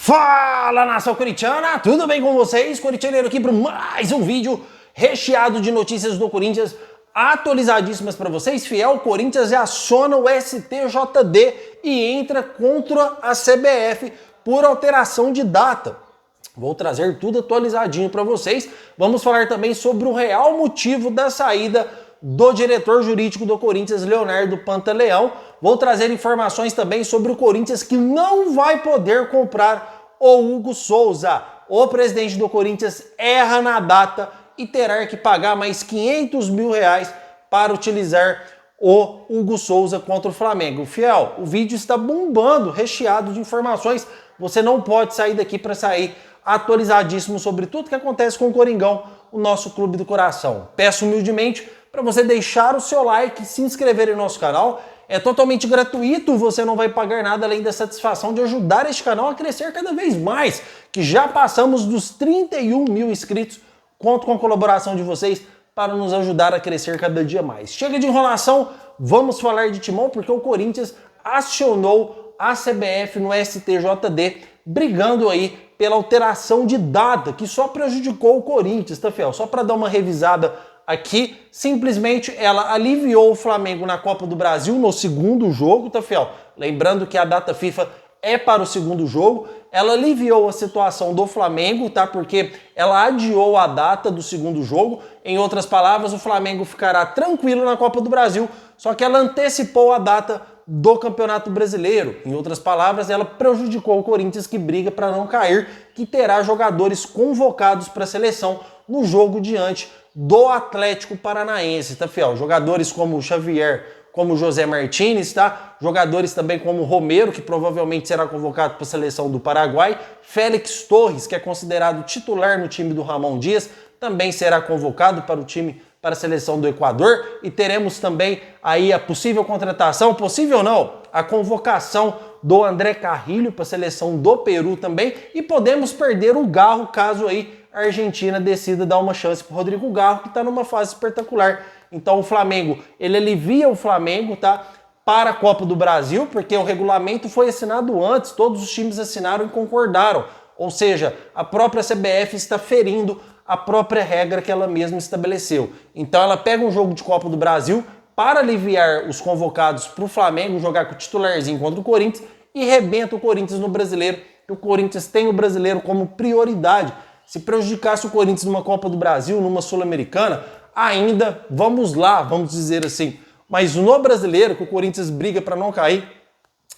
Fala, nação corintiana, tudo bem com vocês? Corintianeiro aqui para mais um vídeo recheado de notícias do Corinthians, atualizadíssimas para vocês. Fiel, Corinthians aciona o STJD e entra contra a CBF por alteração de data. Vou trazer tudo atualizadinho para vocês. Vamos falar também sobre o real motivo da saída do diretor jurídico do Corinthians, Leonardo Pantaleão. Vou trazer informações também sobre o Corinthians que não vai poder comprar o Hugo Souza. O presidente do Corinthians erra na data e terá que pagar mais R$500 mil para utilizar o Hugo Souza contra o Flamengo. Fiel, o vídeo está bombando, recheado de informações. Você não pode sair daqui para sair atualizadíssimo sobre tudo que acontece com o Coringão, o nosso clube do coração. Peço humildemente para você deixar o seu like, se inscrever em nosso canal. É totalmente gratuito, você não vai pagar nada além da satisfação de ajudar este canal a crescer cada vez mais, que já passamos dos 31 mil inscritos. Conto com a colaboração de vocês para nos ajudar a crescer cada dia mais. Chega de enrolação, vamos falar de timão, porque o Corinthians acionou a CBF no STJD, brigando aí pela alteração de data, que só prejudicou o Corinthians, tá, Fiel? Só para dar uma revisada aqui, simplesmente ela aliviou o Flamengo na Copa do Brasil no segundo jogo, tá, Fiel? Lembrando que a data FIFA é para o segundo jogo. Ela aliviou a situação do Flamengo, tá? Porque ela adiou a data do segundo jogo. Em outras palavras, o Flamengo ficará tranquilo na Copa do Brasil, só que ela antecipou a data do Campeonato Brasileiro. Em outras palavras, ela prejudicou o Corinthians, que briga para não cair, que terá jogadores convocados para a seleção no jogo diante do Atlético Paranaense, tá, Fiel? Jogadores como o Xavier, como o José Martínez, tá? Jogadores também como o Romero, que provavelmente será convocado para a seleção do Paraguai. Félix Torres, que é considerado titular no time do Ramon Dias, também será convocado para o time, para a seleção do Equador. E teremos também aí a possível contratação, possível não, a convocação do André Carrilho para a seleção do Peru também. E podemos perder o Garro caso aí a Argentina decida dar uma chance para o Rodrigo Garro, que está numa fase espetacular. Então o Flamengo, ele alivia o Flamengo, tá, para a Copa do Brasil, porque o regulamento foi assinado antes, todos os times assinaram e concordaram. Ou seja, a própria CBF está ferindo a própria regra que ela mesma estabeleceu. Então ela pega um jogo de Copa do Brasil para aliviar os convocados para o Flamengo jogar com o titularzinho contra o Corinthians e rebenta o Corinthians no Brasileiro, que o Corinthians tem o Brasileiro como prioridade. Se prejudicasse o Corinthians numa Copa do Brasil, numa Sul-Americana, ainda vamos lá, vamos dizer assim. Mas no Brasileiro, que o Corinthians briga para não cair,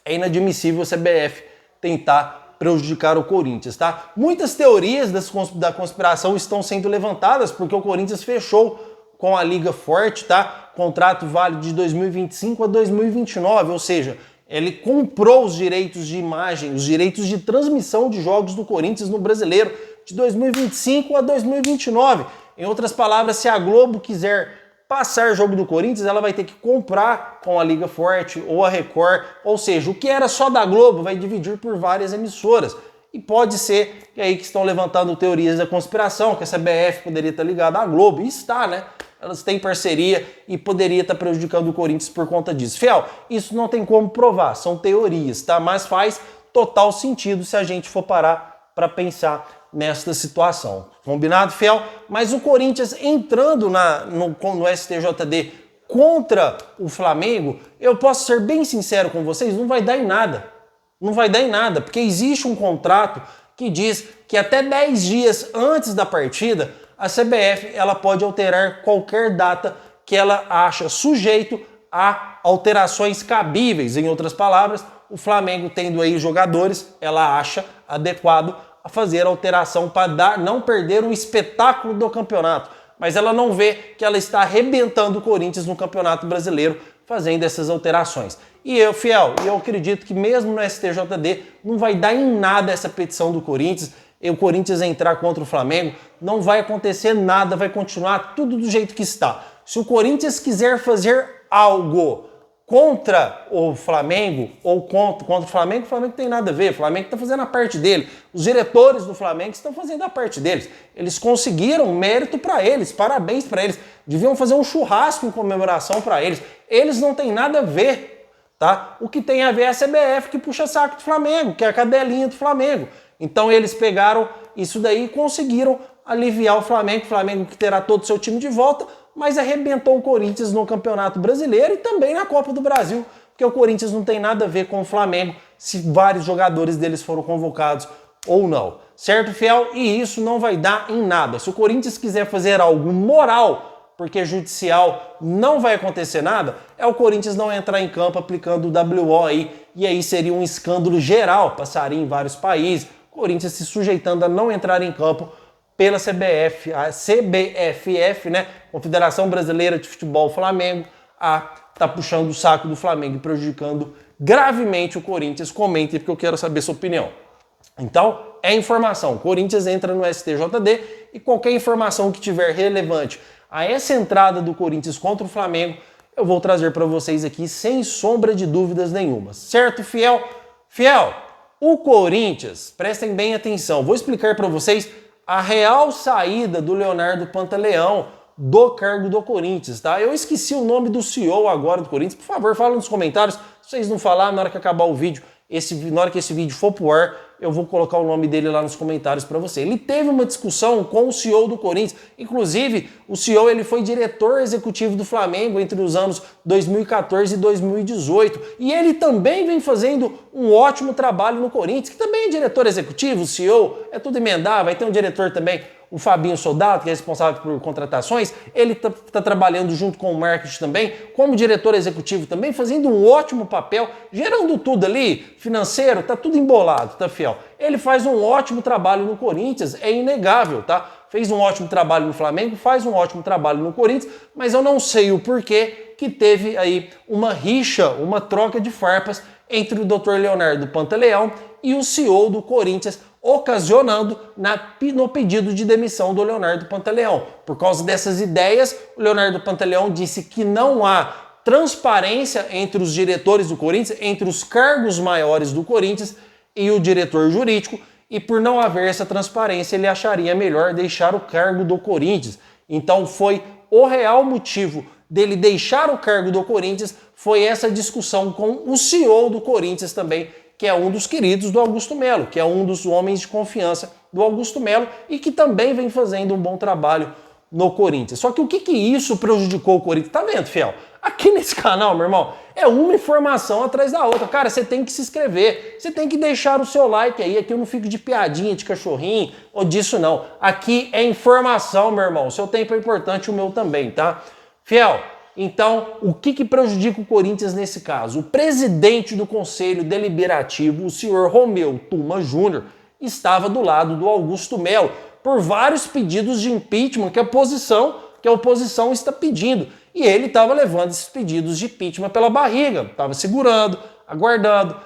é inadmissível a CBF tentar prejudicar o Corinthians, tá? Muitas teorias da conspiração estão sendo levantadas porque o Corinthians fechou com a Liga Forte, tá? Contrato válido de 2025 a 2029, ou seja, ele comprou os direitos de imagem, os direitos de transmissão de jogos do Corinthians no Brasileiro de 2025 a 2029. Em outras palavras, se a Globo quiser passar jogo do Corinthians, ela vai ter que comprar com a Liga Forte ou a Record, ou seja, o que era só da Globo vai dividir por várias emissoras. E pode ser que aí que estão levantando teorias da conspiração, que a CBF poderia estar ligada à Globo, e está, né? Elas têm parceria e poderia estar prejudicando o Corinthians por conta disso. Fiel, isso não tem como provar, são teorias, tá? Mas faz total sentido se a gente for parar para pensar nesta situação. Combinado, Fiel? Mas o Corinthians entrando no STJD contra o Flamengo, eu posso ser bem sincero com vocês, não vai dar em nada. Não vai dar em nada, porque existe um contrato que diz que até 10 dias antes da partida, a CBF ela pode alterar qualquer data que ela acha sujeito a alterações cabíveis. Em outras palavras, o Flamengo tendo aí jogadores, ela acha adequado a fazer a alteração para não perder o espetáculo do campeonato. Mas ela não vê que ela está arrebentando o Corinthians no Campeonato Brasileiro fazendo essas alterações. E eu, Fiel, eu acredito que mesmo no STJD não vai dar em nada essa petição do Corinthians, e o Corinthians entrar contra o Flamengo, não vai acontecer nada, vai continuar tudo do jeito que está. Se o Corinthians quiser fazer algo contra o Flamengo, ou contra o Flamengo não tem nada a ver, o Flamengo está fazendo a parte dele. Os diretores do Flamengo estão fazendo a parte deles. Eles conseguiram mérito para eles, parabéns para eles. Deviam fazer um churrasco em comemoração para eles. Eles não têm nada a ver tá? O que tem a ver é a CBF que puxa saco do Flamengo, que é a cadelinha do Flamengo. Então eles pegaram isso daí e conseguiram aliviar o Flamengo que terá todo o seu time de volta, mas arrebentou o Corinthians no Campeonato Brasileiro e também na Copa do Brasil, porque o Corinthians não tem nada a ver com o Flamengo se vários jogadores deles foram convocados ou não. Certo, fiel? E isso não vai dar em nada. Se o Corinthians quiser fazer algo moral, porque judicial não vai acontecer nada, é o Corinthians não entrar em campo aplicando o WO aí, e aí seria um escândalo geral, passaria em vários países, o Corinthians se sujeitando a não entrar em campo pela CBF, a CBFF, né, Confederação Brasileira de Futebol Flamengo, tá puxando o saco do Flamengo e prejudicando gravemente o Corinthians. Comentem porque eu quero saber sua opinião. Então, é informação. O Corinthians entra no STJD e qualquer informação que tiver relevante a essa entrada do Corinthians contra o Flamengo, eu vou trazer para vocês aqui sem sombra de dúvidas nenhuma. Certo, fiel? Fiel, o Corinthians, prestem bem atenção, vou explicar para vocês a real saída do Leonardo Pantaleão do cargo do Corinthians, tá? Eu esqueci o nome do CEO agora do Corinthians. Por favor, fala nos comentários. Se vocês não falar, na hora que acabar o vídeo, na hora que esse vídeo for pro ar, eu vou colocar o nome dele lá nos comentários para você. Ele teve uma discussão com o CEO do Corinthians. Inclusive, o CEO ele foi diretor executivo do Flamengo entre os anos 2014 e 2018. E ele também vem fazendo um ótimo trabalho no Corinthians, que também é diretor executivo, CEO, é tudo emendar, vai ter um diretor também, o Fabinho Soldado, que é responsável por contratações, ele tá trabalhando junto com o marketing também, como diretor executivo também, fazendo um ótimo papel, gerando tudo ali, financeiro, tá tudo embolado, tá, fiel? Ele faz um ótimo trabalho no Corinthians, é inegável, tá? Fez um ótimo trabalho no Flamengo, faz um ótimo trabalho no Corinthians, mas eu não sei o porquê que teve aí uma rixa, uma troca de farpas entre o Dr. Leonardo Pantaleão e o CEO do Corinthians, ocasionando no pedido de demissão do Leonardo Pantaleão. Por causa dessas ideias, o Leonardo Pantaleão disse que não há transparência entre os diretores do Corinthians, entre os cargos maiores do Corinthians e o diretor jurídico, e por não haver essa transparência, ele acharia melhor deixar o cargo do Corinthians. Então foi o real motivo dele deixar o cargo do Corinthians, foi essa discussão com o CEO do Corinthians também, que é um dos queridos do Augusto Melo, que é um dos homens de confiança do Augusto Melo e que também vem fazendo um bom trabalho no Corinthians. Só que o que isso prejudicou o Corinthians? Tá vendo, fiel? Aqui nesse canal, meu irmão, é uma informação atrás da outra. Cara, você tem que se inscrever, você tem que deixar o seu like aí. Aqui eu não fico de piadinha, de cachorrinho ou disso não. Aqui é informação, meu irmão. O seu tempo é importante, o meu também, tá? Fiel, então, o que prejudica o Corinthians nesse caso? O presidente do Conselho Deliberativo, o senhor Romeu Tuma Júnior, estava do lado do Augusto Melo por vários pedidos de impeachment que a oposição está pedindo. E ele estava levando esses pedidos de impeachment pela barriga, estava segurando, aguardando,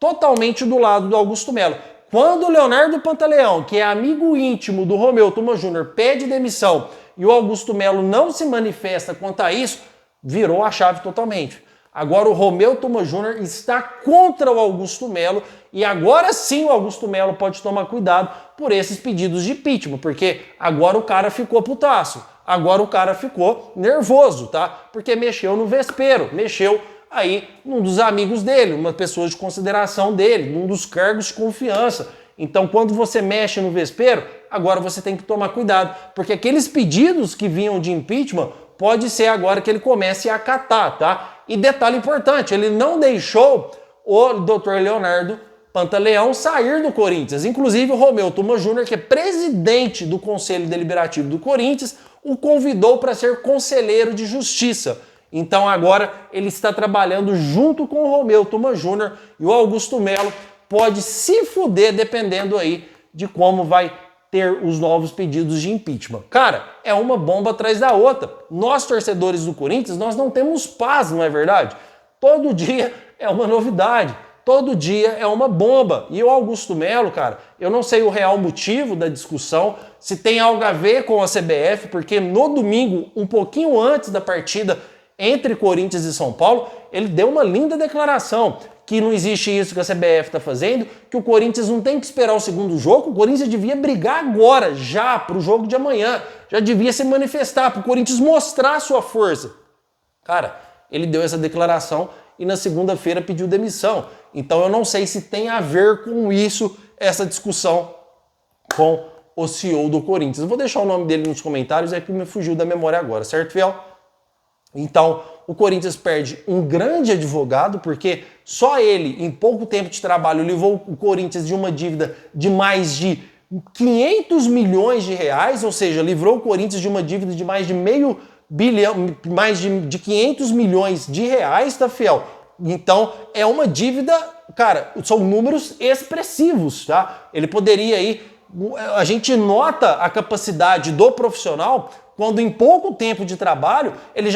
totalmente do lado do Augusto Melo. Quando o Leonardo Pantaleão, que é amigo íntimo do Romeu Tuma Júnior, pede demissão e o Augusto Melo não se manifesta quanto a isso, virou a chave totalmente. Agora o Romeu Tuma Júnior está contra o Augusto Melo e agora sim o Augusto Melo pode tomar cuidado por esses pedidos de impeachment, porque agora o cara ficou putaço, agora o cara ficou nervoso, tá? Porque mexeu no vespeiro, mexeu aí num dos amigos dele, uma pessoa de consideração dele, num dos cargos de confiança. Então quando você mexe no vespeiro, agora você tem que tomar cuidado, porque aqueles pedidos que vinham de impeachment pode ser agora que ele comece a acatar, tá? E detalhe importante, ele não deixou o Dr. Leonardo Pantaleão sair do Corinthians. Inclusive o Romeu Tuma Júnior, que é presidente do Conselho Deliberativo do Corinthians, o convidou para ser conselheiro de justiça. Então agora ele está trabalhando junto com o Romeu Tuma Júnior e o Augusto Melo pode se fuder dependendo aí de como vai ter os novos pedidos de impeachment. Cara, é uma bomba atrás da outra. Nós, torcedores do Corinthians, nós não temos paz, não é verdade? Todo dia é uma novidade, todo dia é uma bomba. E o Augusto Melo, cara, eu não sei o real motivo da discussão, se tem algo a ver com a CBF, porque no domingo, um pouquinho antes da partida entre Corinthians e São Paulo, ele deu uma linda declaração, que não existe isso que a CBF está fazendo, que o Corinthians não tem que esperar o segundo jogo, o Corinthians devia brigar agora, já, para o jogo de amanhã, já devia se manifestar, para o Corinthians mostrar a sua força. Cara, ele deu essa declaração e na segunda-feira pediu demissão. Então eu não sei se tem a ver com isso essa discussão com o CEO do Corinthians. Eu vou deixar o nome dele nos comentários, é que me fugiu da memória agora, certo, fiel? Então, o Corinthians perde um grande advogado, porque só ele, em pouco tempo de trabalho, livrou o Corinthians de uma dívida de mais de 500 milhões de reais, ou seja, livrou o Corinthians de uma dívida de mais de meio bilhão, mais de 500 milhões de reais, tá, fiel? Então, é uma dívida, cara, são números expressivos, tá? Ele poderia aí, a gente nota a capacidade do profissional quando em pouco tempo de trabalho ele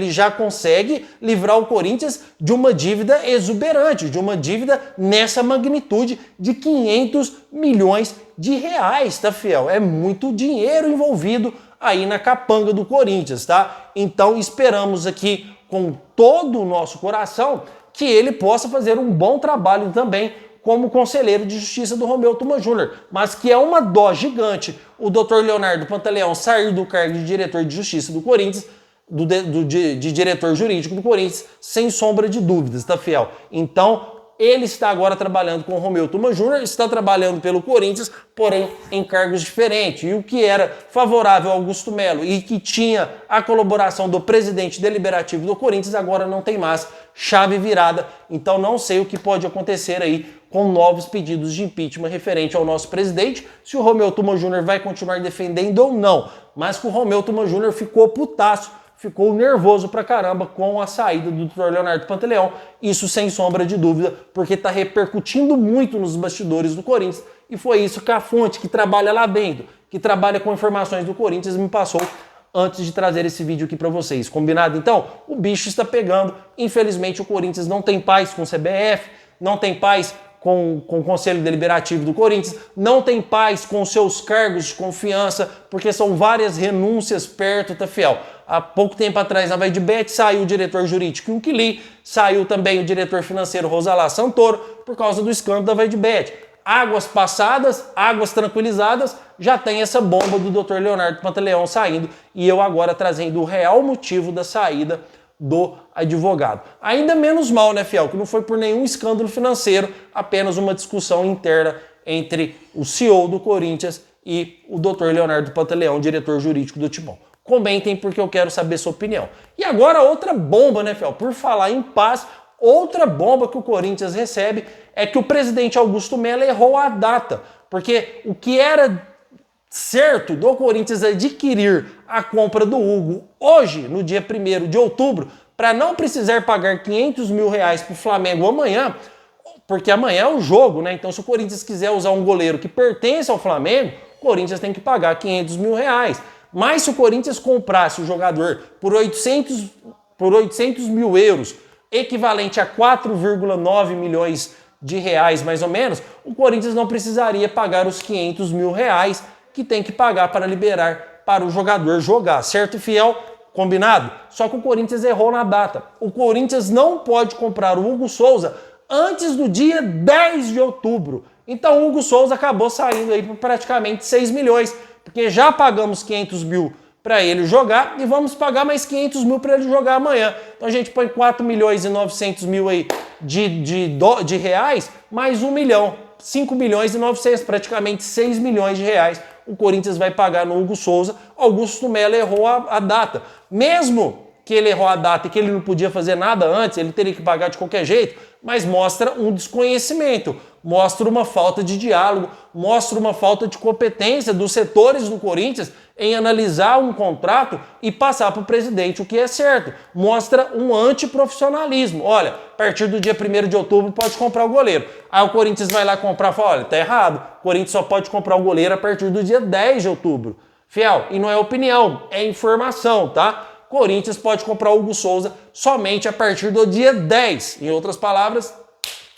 já consegue livrar o Corinthians de uma dívida exuberante, de uma dívida nessa magnitude de 500 milhões de reais, tá, fiel? É muito dinheiro envolvido aí na capanga do Corinthians, tá? Então esperamos aqui com todo o nosso coração que ele possa fazer um bom trabalho também como conselheiro de justiça do Romeu Tuma Júnior, mas que é uma dó gigante o Dr. Leonardo Pantaleão sair do cargo de diretor de justiça do Corinthians, de diretor jurídico do Corinthians, sem sombra de dúvidas, tá, fiel? Então, ele está agora trabalhando com o Romeu Tuma Júnior, está trabalhando pelo Corinthians, porém em cargos diferentes. E o que era favorável ao Augusto Melo e que tinha a colaboração do presidente deliberativo do Corinthians, agora não tem mais, chave virada. Então não sei o que pode acontecer aí com novos pedidos de impeachment referente ao nosso presidente, se o Romeu Tuma Júnior vai continuar defendendo ou não. Mas que o Romeu Tuma Júnior ficou putaço, ficou nervoso pra caramba com a saída do Dr. Leonardo Pantaleão, isso sem sombra de dúvida, porque tá repercutindo muito nos bastidores do Corinthians, e foi isso que a fonte que trabalha lá dentro, que trabalha com informações do Corinthians, me passou antes de trazer esse vídeo aqui pra vocês. Combinado? Então, o bicho está pegando, infelizmente o Corinthians não tem paz com o CBF, não tem paz com o Conselho Deliberativo do Corinthians, não tem paz com seus cargos de confiança, porque são várias renúncias perto, tá, fiel? Há pouco tempo atrás, na Vaidbet, saiu o diretor jurídico Inquili, saiu também o diretor financeiro Rosalá Santoro, por causa do escândalo da Vaidbet. Águas passadas, águas tranquilizadas, já tem essa bomba do Dr. Leonardo Pantaleão saindo, e eu agora trazendo o real motivo da saída do advogado. Ainda menos mal, né, fiel, que não foi por nenhum escândalo financeiro, apenas uma discussão interna entre o CEO do Corinthians e o Dr. Leonardo Pantaleão, diretor jurídico do Timão. Comentem porque eu quero saber sua opinião. E agora outra bomba, né, fiel? Por falar em paz, outra bomba que o Corinthians recebe é que o presidente Augusto Melo errou a data, porque o que era certo do Corinthians adquirir a compra do Hugo hoje, no dia 1º de outubro, para não precisar pagar 500 mil reais para o Flamengo amanhã, porque amanhã é o jogo, né? Então se o Corinthians quiser usar um goleiro que pertence ao Flamengo, o Corinthians tem que pagar 500 mil reais. Mas se o Corinthians comprasse o jogador por 800 mil euros, equivalente a 4,9 milhões de reais mais ou menos, o Corinthians não precisaria pagar os 500 mil reais que tem que pagar para liberar para o jogador jogar, certo, fiel? Combinado? Só que o Corinthians errou na data. O Corinthians não pode comprar o Hugo Souza antes do dia 10 de outubro. Então o Hugo Souza acabou saindo aí por praticamente 6 milhões, porque já pagamos 500 mil para ele jogar e vamos pagar mais 500 mil para ele jogar amanhã. Então a gente põe 4 milhões e 900 mil aí de reais, mais 1 milhão. 5 milhões e 900, praticamente 6 milhões de reais o Corinthians vai pagar no Hugo Souza. Augusto Melo errou a data. Mesmo que ele errou a data e que ele não podia fazer nada antes, ele teria que pagar de qualquer jeito, mas mostra um desconhecimento, mostra uma falta de diálogo, mostra uma falta de competência dos setores do Corinthians em analisar um contrato e passar para o presidente o que é certo. Mostra um antiprofissionalismo. Olha, a partir do dia 1º de outubro pode comprar o goleiro. Aí o Corinthians vai lá comprar e fala, olha, tá errado. O Corinthians só pode comprar o goleiro a partir do dia 10 de outubro. Fiel, e não é opinião, é informação, tá? Corinthians pode comprar o Hugo Souza somente a partir do dia 10. Em outras palavras,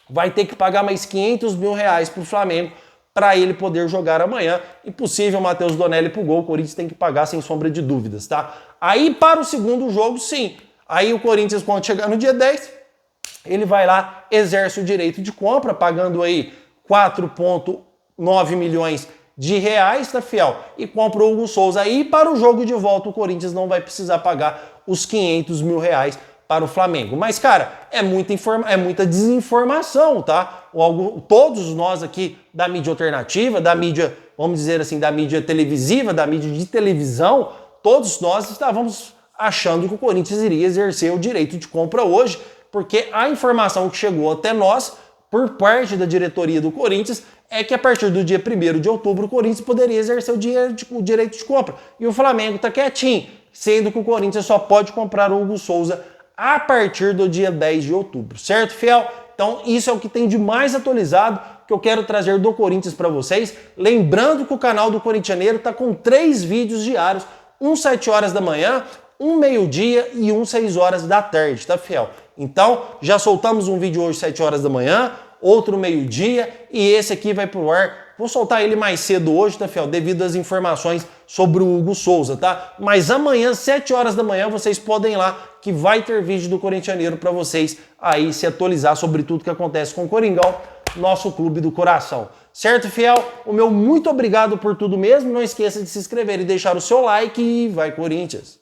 vai ter que pagar mais 500 mil reais para o Flamengo para ele poder jogar amanhã. Impossível Matheus Donelli pro gol, o Corinthians tem que pagar sem sombra de dúvidas, tá? Aí para o segundo jogo, sim. Aí o Corinthians, quando chegar no dia 10, ele vai lá, exerce o direito de compra, pagando aí 4,9 milhões de reais, tá, fiel? E compra o Hugo Souza. Aí para o jogo de volta o Corinthians não vai precisar pagar os 500 mil reais para o Flamengo. Mas, cara, é muita desinformação, tá? Todos nós aqui da mídia alternativa, da mídia, vamos dizer assim, da mídia televisiva, da mídia de televisão, todos nós estávamos achando que o Corinthians iria exercer o direito de compra hoje, porque a informação que chegou até nós, por parte da diretoria do Corinthians, é que a partir do dia 1º de outubro o Corinthians poderia exercer o direito de compra. E o Flamengo está quietinho, sendo que o Corinthians só pode comprar o Hugo Souza a partir do dia 10 de outubro, certo, fiel? Então isso é o que tem de mais atualizado que eu quero trazer do Corinthians para vocês. Lembrando que o canal do Corintianeiro está com 3 vídeos diários, um 7 horas da manhã, um meio-dia e um 6 horas da tarde, tá, fiel? Então, já soltamos um vídeo hoje 7 horas da manhã, outro meio-dia e esse aqui vai pro ar. Vou soltar ele mais cedo hoje, tá, fiel? Devido às informações sobre o Hugo Souza, tá? Mas amanhã, 7 horas da manhã, vocês podem ir lá que vai ter vídeo do Corintianeiro para vocês aí se atualizar sobre tudo que acontece com o Coringão, nosso clube do coração. Certo, fiel? O meu muito obrigado por tudo mesmo. Não esqueça de se inscrever e deixar o seu like e vai Corinthians!